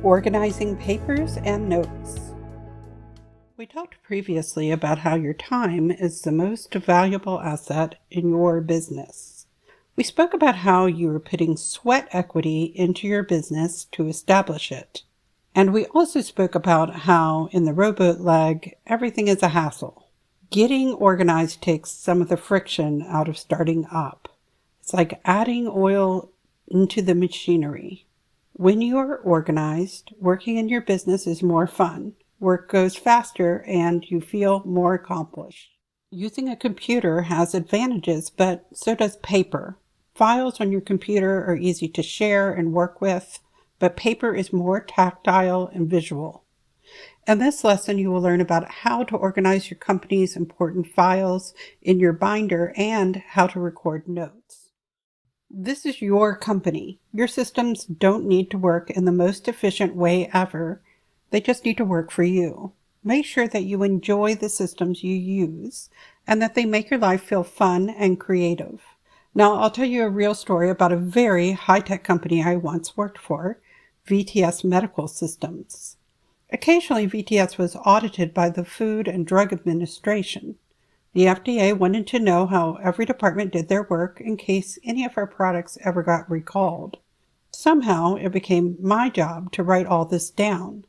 Organizing papers and notes. We talked previously about how your time is the most valuable asset in your business. We spoke about how you are putting sweat equity into your business to establish it. And we also spoke about how in the rowboat leg, everything is a hassle. Getting organized takes some of the friction out of starting up. It's like adding oil into the machinery. When you are organized, working in your business is more fun. Work goes faster and you feel more accomplished. Using a computer has advantages, but so does paper. Files on your computer are easy to share and work with, but paper is more tactile and visual. In this lesson, you will learn about how to organize your company's important files in your binder and how to record notes. This is your company. Your systems don't need to work in the most efficient way ever. They just need to work for you. Make sure that you enjoy the systems you use and that they make your life feel fun and creative. Now, I'll tell you a real story about a very high-tech company I once worked for, VTS Medical Systems. Occasionally, VTS was audited by the Food and Drug Administration. The FDA wanted to know how every department did their work in case any of our products ever got recalled. Somehow, it became my job to write all this down.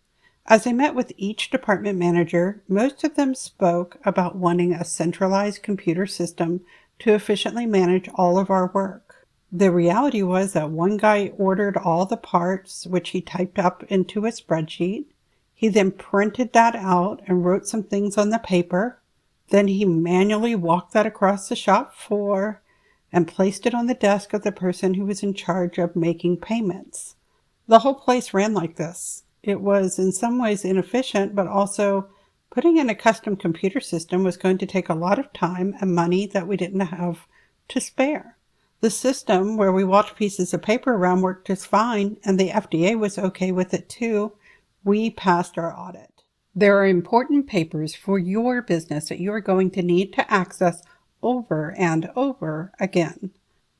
As I met with each department manager, most of them spoke about wanting a centralized computer system to efficiently manage all of our work. The reality was that one guy ordered all the parts, which he typed up into a spreadsheet. He then printed that out and wrote some things on the paper. Then he manually walked that across the shop floor and placed it on the desk of the person who was in charge of making payments. The whole place ran like this. It was in some ways inefficient, but also putting in a custom computer system was going to take a lot of time and money that we didn't have to spare. The system where we walked pieces of paper around worked just fine, and the FDA was okay with it too. We passed our audit. There are important papers for your business that you are going to need to access over and over again.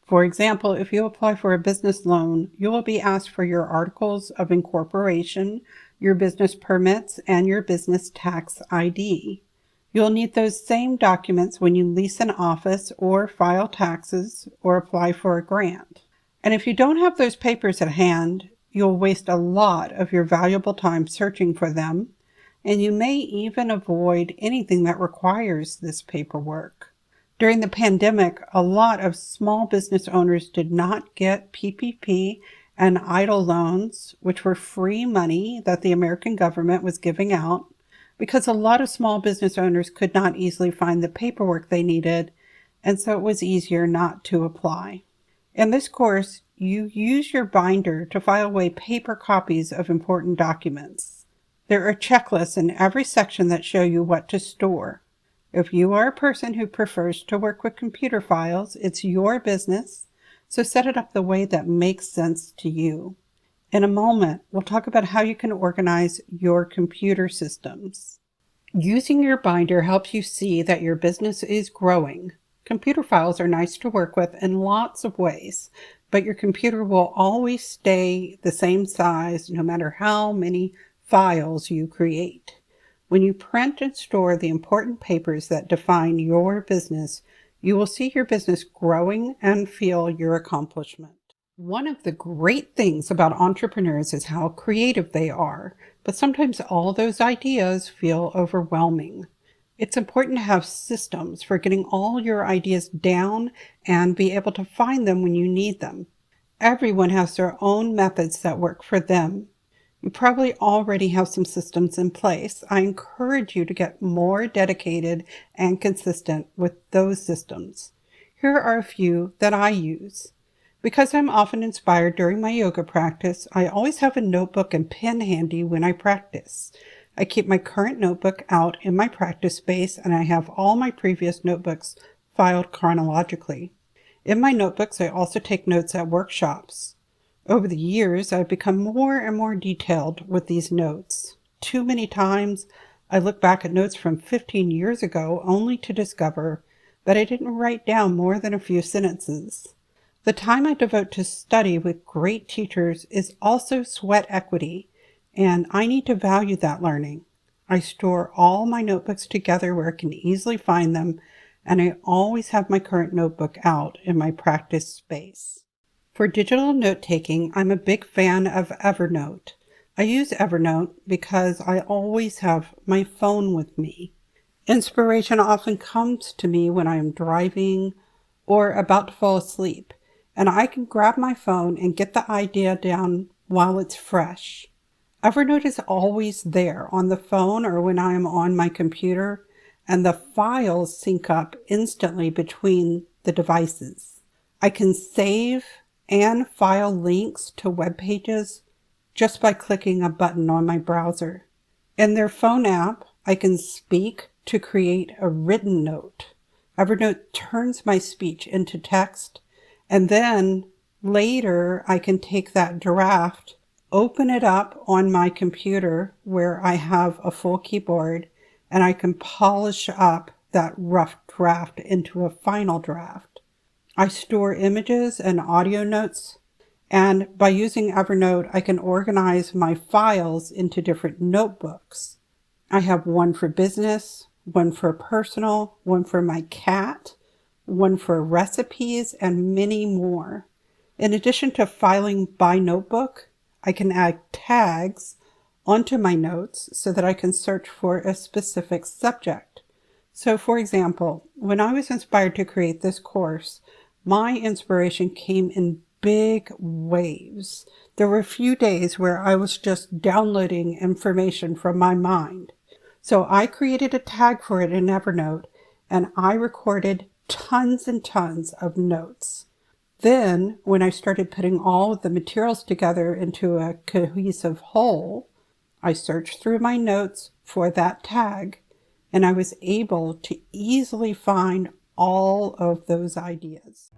For example, if you apply for a business loan, you will be asked for your articles of incorporation, your business permits, and your business tax ID. You'll need those same documents when you lease an office or file taxes or apply for a grant. And if you don't have those papers at hand, you'll waste a lot of your valuable time searching for them, and you may even avoid anything that requires this paperwork. During the pandemic, a lot of small business owners did not get PPP and EIDL loans, which were free money that the American government was giving out, because a lot of small business owners could not easily find the paperwork they needed, and so it was easier not to apply. In this course, you use your binder to file away paper copies of important documents. There are checklists in every section that show you what to store. If you are a person who prefers to work with computer files, it's your business, so set it up the way that makes sense to you. In a moment, we'll talk about how you can organize your computer systems. Using your binder helps you see that your business is growing. Computer files are nice to work with in lots of ways, but your computer will always stay the same size no matter how many files you create. When you print and store the important papers that define your business, you will see your business growing and feel your accomplishment. One of the great things about entrepreneurs is how creative they are, but sometimes all those ideas feel overwhelming. It's important to have systems for getting all your ideas down and be able to find them when you need them. Everyone has their own methods that work for them. You probably already have some systems in place. I encourage you to get more dedicated and consistent with those systems. Here are a few that I use. Because I'm often inspired during my yoga practice, I always have a notebook and pen handy when I practice. I keep my current notebook out in my practice space, and I have all my previous notebooks filed chronologically. In my notebooks, I also take notes at workshops. Over the years, I've become more and more detailed with these notes. Too many times, I look back at notes from 15 years ago only to discover that I didn't write down more than a few sentences. The time I devote to study with great teachers is also sweat equity. and I need to value that learning. I store all my notebooks together where I can easily find them, and I always have my current notebook out in my practice space. For digital note-taking, I'm a big fan of Evernote. I use Evernote because I always have my phone with me. Inspiration often comes to me when I am driving or about to fall asleep, and I can grab my phone and get the idea down while it's fresh. Evernote is always there on the phone or when I am on my computer, and the files sync up instantly between the devices. I can save and file links to web pages just by clicking a button on my browser. In their phone app, I can speak to create a written note. Evernote turns my speech into text, and then later I can take that draft, open it up on my computer where I have a full keyboard, and I can polish up that rough draft into a final draft. I store images and audio notes, and by using Evernote, I can organize my files into different notebooks. I have one for business, one for personal, one for my cat, one for recipes, and many more. In addition to filing by notebook, I can add tags onto my notes so that I can search for a specific subject. So for example, when I was inspired to create this course, my inspiration came in big waves. There were a few days where I was just downloading information from my mind. So I created a tag for it in Evernote, and I recorded tons and tons of notes. Then, when I started putting all of the materials together into a cohesive whole, I searched through my notes for that tag, and I was able to easily find all of those ideas.